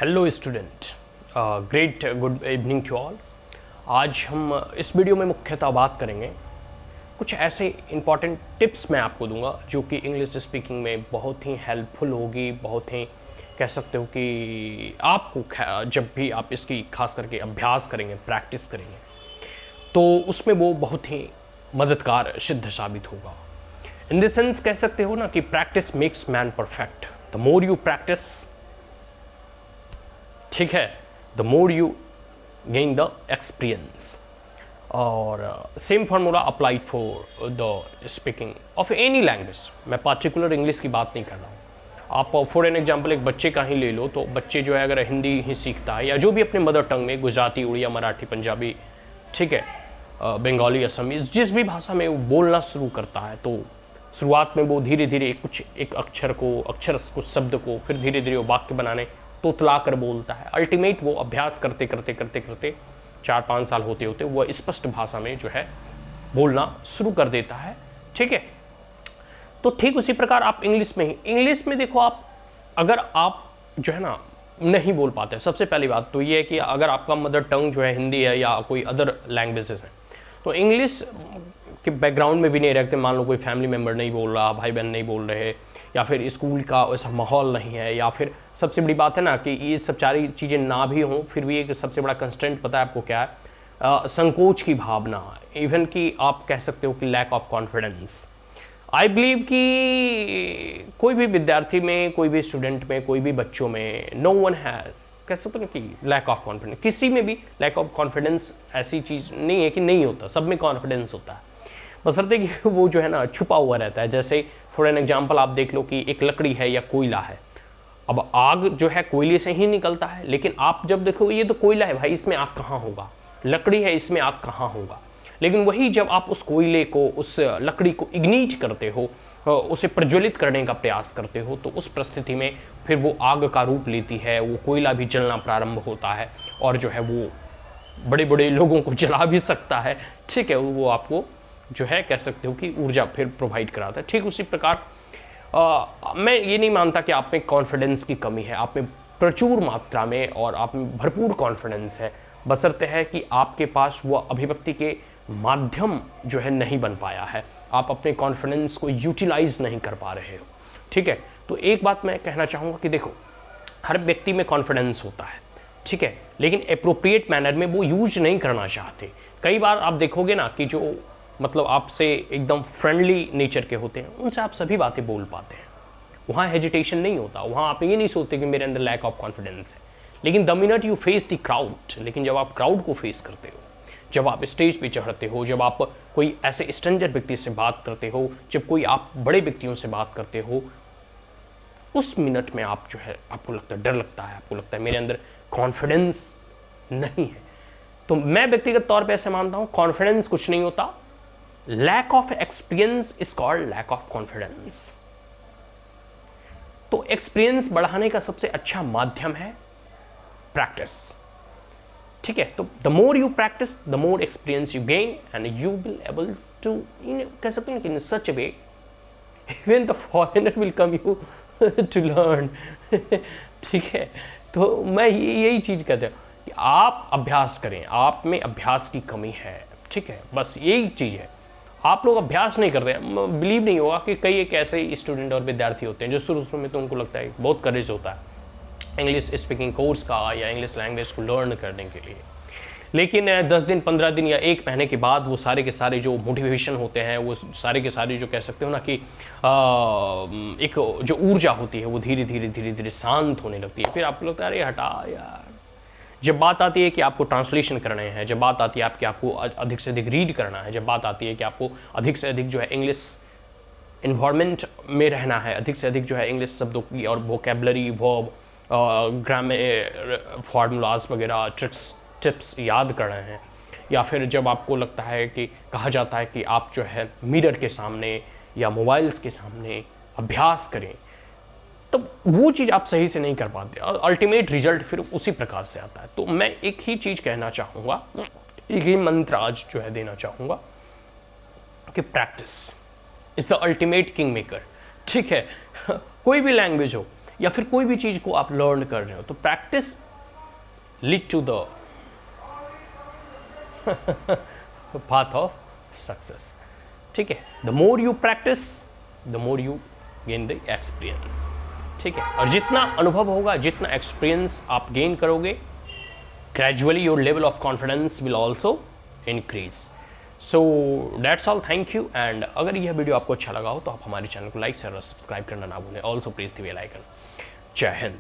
Hello student, great good evening to all. आज हम इस वीडियो में मुख्यतः बात करेंगे कुछ ऐसे इंपॉर्टेंट टिप्स मैं आपको दूंगा जो कि इंग्लिश स्पीकिंग में बहुत ही हेल्पफुल होगी, बहुत ही कह सकते हो कि आपको जब भी आप इसकी खास करके अभ्यास करेंगे, प्रैक्टिस करेंगे तो उसमें वो बहुत ही मददगार सिद्ध साबित होगा। इन द सेंस कह सकते हो ना कि practice makes man perfect. The more you practice, ठीक है, the more you gain the experience. और same formula applied for the speaking of any language. मैं पार्टिकुलर इंग्लिश की बात नहीं कर रहा हूँ। आप फॉर एन एग्जाम्पल एक बच्चे का ही ले लो, तो बच्चे जो है अगर हिंदी ही सीखता है या जो भी अपने मदर टंग में, गुजराती, उड़िया, मराठी, पंजाबी, ठीक है, बंगाली, असमीज, जिस भी भाषा में वो बोलना शुरू करता है तो शुरुआत में वो धीरे धीरे एक अक्षर कुछ शब्द को फिर धीरे धीरे वो वाक्य बनाने तोतला कर बोलता है। अल्टीमेट वो अभ्यास करते करते करते करते 4-5 साल होते होते वह स्पष्ट भाषा में जो है बोलना शुरू कर देता है, ठीक है। तो ठीक उसी प्रकार आप इंग्लिश में देखो, अगर आप जो है ना नहीं बोल पाते, सबसे पहली बात तो ये है कि अगर आपका मदर टंग जो है हिंदी है या कोई अदर लैंग्वेजेस हैं तो इंग्लिश के बैकग्राउंड में भी नहीं रखते। मान लो कोई फैमिली मेम्बर नहीं बोल रहा, भाई बहन नहीं बोल रहे, या फिर स्कूल का वैसा माहौल नहीं है, या फिर सबसे बड़ी बात है ना कि ये सब सारी चीज़ें ना भी हों फिर भी एक सबसे बड़ा कंस्टेंट पता है आपको क्या है? संकोच की भावना, इवन कि आप कह सकते हो कि lack of confidence. I believe कि कोई भी विद्यार्थी में, कोई भी स्टूडेंट में, कोई भी बच्चों में, नो वन हैज़, कह सकते हो कि लैक ऑफ कॉन्फिडेंस। किसी में भी लैक ऑफ कॉन्फिडेंस ऐसी चीज़ नहीं है कि नहीं होता, सब में कॉन्फिडेंस होता है, बशर्ते कि वो जो है ना छुपा हुआ रहता है। जैसे फॉर एन एग्जाम्पल आप देख लो कि एक लकड़ी है या कोयला है। अब आग जो है कोयले से ही निकलता है, लेकिन आप जब देखो ये तो कोयला है भाई, इसमें आग कहाँ होगा, लकड़ी है इसमें आग कहाँ होगा। लेकिन वही जब आप उस कोयले को, उस लकड़ी को इग्नीट करते हो, उसे प्रज्वलित करने का प्रयास करते हो, तो उस परिस्थिति में फिर वो आग का रूप लेती है, वो कोयला भी जलना प्रारंभ होता है और जो है वो बड़े बड़े लोगों को जला भी सकता है, ठीक है। वो आपको जो है कह सकते हो कि ऊर्जा फिर प्रोवाइड कराता है। ठीक उसी प्रकार मैं ये नहीं मानता कि आप में कॉन्फिडेंस की कमी है, आप में प्रचुर मात्रा में और आप में भरपूर कॉन्फिडेंस है, बशर्ते है कि आपके पास वह अभिव्यक्ति के माध्यम जो है नहीं बन पाया है, आप अपने कॉन्फिडेंस को यूटिलाइज नहीं कर पा रहे हो, ठीक है। तो एक बात मैं कहना चाहूँगा कि देखो, हर व्यक्ति में कॉन्फिडेंस होता है, ठीक है, लेकिन अप्रोप्रिएट मैनर में वो यूज नहीं करना चाहते। कई बार आप देखोगे ना कि जो मतलब आपसे एकदम फ्रेंडली नेचर के होते हैं उनसे आप सभी बातें बोल पाते हैं, वहाँ हेजिटेशन नहीं होता, वहाँ आप ये नहीं सोचते कि मेरे अंदर लैक ऑफ कॉन्फिडेंस है। लेकिन the minute you face the crowd, लेकिन जब आप क्राउड को फेस करते हो, जब आप स्टेज पे चढ़ते हो, जब आप कोई ऐसे स्ट्रेंजर व्यक्ति से बात करते हो, जब कोई आप बड़े व्यक्तियों से बात करते हो, उस मिनट में आप जो है आपको लगता है, डर लगता है, आपको लगता है मेरे अंदर कॉन्फिडेंस नहीं है। तो मैं व्यक्तिगत तौर पे ऐसे मानता हूँ, कॉन्फिडेंस कुछ नहीं होता, lack of experience is called lack of confidence. तो एक्सपीरियंस बढ़ाने का सबसे अच्छा माध्यम है प्रैक्टिस, ठीक है। तो the more you practice the more experience you gain and you will able to, कह सकते हैं in such a way even the foreigner will come you to learn, ठीक है। तो मैं यही चीज कहता हूँ कि आप अभ्यास करें, आप में अभ्यास की कमी है, ठीक है, बस यही चीज़ है। आप लोग अभ्यास नहीं कर रहे हैं। बिलीव नहीं होगा कि कई एक ऐसे स्टूडेंट और विद्यार्थी होते हैं जो शुरू में तो उनको लगता है बहुत करेज होता है इंग्लिश स्पीकिंग कोर्स का या इंग्लिश लैंग्वेज को लर्न करने के लिए, लेकिन 10 दिन, 15 दिन या 1 महीने के बाद वो सारे के सारे जो मोटिवेशन होते हैं, वो सारे के सारे जो कह सकते हो ना कि एक जो ऊर्जा होती है वो धीरे धीरे धीरे धीरे शांत होने लगती है। फिर आपको लगता है अरे हटा यार। जब बात आती है कि आपको ट्रांसलेशन करने हैं, जब बात आती है कि आपको अधिक से अधिक रीड करना है, जब बात आती है कि आपको अधिक से अधिक जो है इंग्लिश इन्वायरमेंट में रहना है, अधिक से अधिक जो है इंग्लिश शब्दों की और वोकेबलरी, वर्ब, ग्रामर, फार्मूलाज वगैरह, टिप्स याद करना है, या फिर जब आपको लगता है कि कहा जाता है कि आप जो है मिरर के सामने या मोबाइल्स के सामने अभ्यास करें, तो वो चीज़ आप सही से नहीं कर पाते और अल्टीमेट रिजल्ट फिर उसी प्रकार से आता है। तो मैं एक ही चीज़ कहना चाहूँगा, एक ही मंत्र आज जो है देना चाहूँगा कि practice is the ultimate king maker, ठीक है। कोई भी लैंग्वेज हो, या फिर कोई भी चीज़ को आप लर्न कर रहे हो, तो practice lead to the path of success. ठीक है, the more you practice the more you gain the experience. ठीक है, और जितना अनुभव होगा, जितना एक्सपीरियंस आप गेन करोगे, gradually your level of confidence will also increase. So that's all, thank you. And अगर यह वीडियो आपको अच्छा लगा हो तो आप हमारे चैनल को लाइक शेयर और सब्सक्राइब करना ना भूलें। Also press the bell icon. जय हिंद।